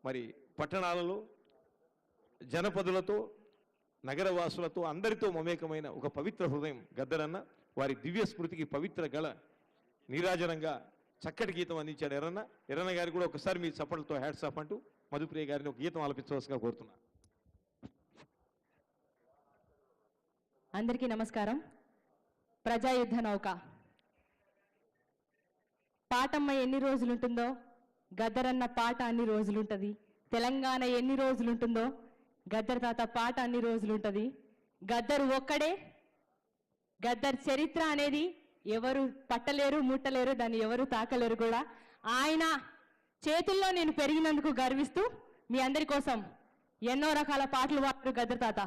మరి పట్టణాలలో జనపదులతో నగరవాసులతో అందరితో మమేకమైన ఒక పవిత్ర హృదయం గద్దరన్న. వారి దివ్య స్మృతికి పవిత్ర గల నీరాజనంగా చక్కటి గీతం అందించాడు ఎర్రన్న. ఎర్రన్న గారికి కూడా ఒకసారి మీ చప్పట్లతో హ్యాట్స్ ఆఫ్ అంటూ మధుప్రియ గారిని ఒక గీతం ఆలపించవలసిగా కోరుతున్నా. అందరికీ నమస్కారం. ప్రజాయుద్ధ నౌక పాటమ్మ ఎన్ని రోజులుంటుందో గద్దరన్న పాట అన్ని రోజులుంటుంది. తెలంగాణ ఎన్ని రోజులుంటుందో గద్దర్ తాత పాట అన్ని రోజులుంటుంది. గద్దరు ఒక్కడే. గద్దర్ చరిత్ర అనేది ఎవరు పట్టలేరు, ముట్టలేరు, దాన్ని ఎవరు తాకలేరు కూడా. ఆయన చేతుల్లో నేను పెరిగినందుకు గర్విస్తూ మీ అందరి కోసం ఎన్నో రకాల పాటలు పాడారు గద్దర్ తాత.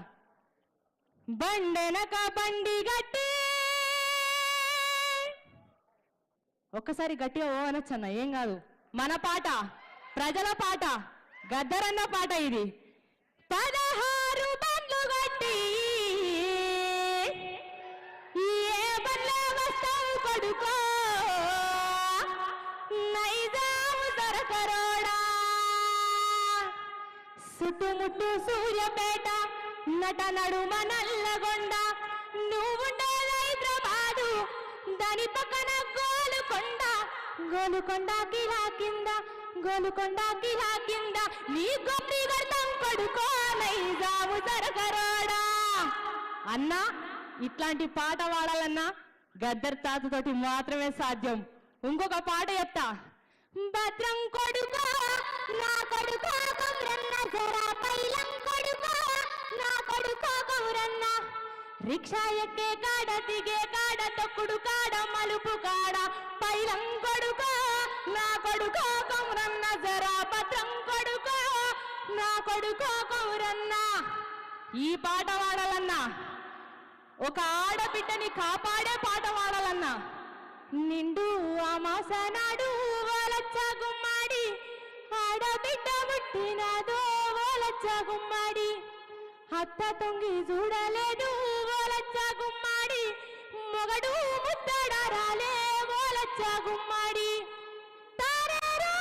బండెనక బండి గట్టి, ఒక్కసారి గట్టిగా ఓ అనొచ్చన్న, ఏం కాదు. మన పాట, ప్రజల పాట, గద్దరన్న పాట ఇది. 16 బండ్లు గట్టి ఏ బండ్లే వస్తావు కొడుకో, నైజాము దొరకరోడా, చుట్టుముట్టు సూర్యపేట, నట నడుమ నల్లగొండ, నువ్వుండేది హైదరాబాదు, దాని పక్కన గోలుకొండ, గోలుకొండ కిలా కింద, గోలుకొండ కిలా కింద, నీ గొప్పి గర్తం కొడుకో, నైజాము దొరకరోడా. అన్నా ఇట్లాంటి పాట పాడాలన్నా గద్దర్ తాతతోటి మాత్రమే సాధ్యం. ఇంకొక పాట చెప్తా. భద్రం కొడుకో నా కొడుకో కౌరన్న, జరా పైలం కొడుకో నా కొడుకో కౌరన్న, రిక్షా ఎక్కే కాడ దిగే కాడ తొక్కుడు కాడ మలుపు కాడ పైలం కొడుకో నా కొడుకో కౌరన్న, జరా భద్రం కొడుకో నా కొడుకో కౌరన్న. ఈ పాట పాడాలన్నా, ఒక ఆడబిడ్డని కాపాడే పాట పాడాలన్నా, నిండు అమాస నాడు ఓలచ్చ గుమ్మాడి, ఆడబిడ్డ ముట్టినదో ఓలచ్చ గుమ్మాడి, అత్త తొంగి చూడలేదు ఓలచ్చ గుమ్మాడి, మొగడు ముద్దడారాలే ఓలచ్చ గుమ్మాడి. తారారో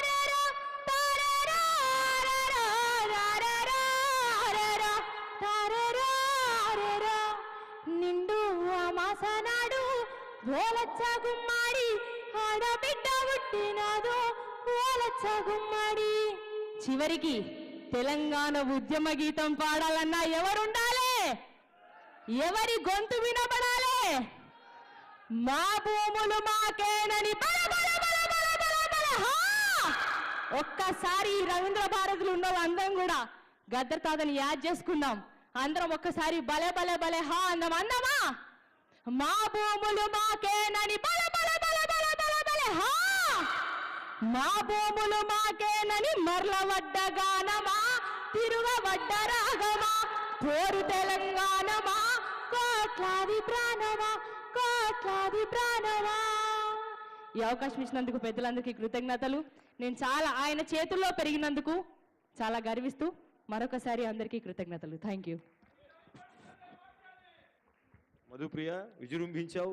రారో, తారారో రారో, రారో రారో, తారారో రారో, నిండు అమాస నాడు ఓలచ్చ గుమ్మాడి, ఆడబిడ్డ పుట్టినదో ఓలచ్చ గుమ్మాడి. చివరికి తెలంగాణ ఉద్యమ గీతం పాడాలన్నా ఎవరుండాలి? ఎవరి గొంతు వినపడాలి? మా భూములు మాకేనని బల బల బల బల బల బల హా! ఒక్కసారి రవీంద్ర భారతులు ఉన్న అందరం కూడా గద్దర్ తాతని యాద్ చేసుకుందాం. అందరం ఒక్కసారి బలే బలే బలే హా అందం అన్నామా? మా భూములు మాకేనని బల బల బల బల బల బల హా! మా భూములు మాకేనని మర్ల వడ్డ గానమా, తిరుగవడ్డ రాగమా, పోరు తెలంగాణమా, కోట్లాది ప్రాణమా, కోట్లాది ప్రాణమా. ఈ అవకాశం ఇచ్చినందుకు పెద్దలందరికీ కృతజ్ఞతలు. నేను చాలా ఆయన చేతుల్లో పెరిగినందుకు చాలా గర్విస్తూ మరొకసారి అందరికీ కృతజ్ఞతలు. Thank you. మధుప్రియ, విజృంభించావు.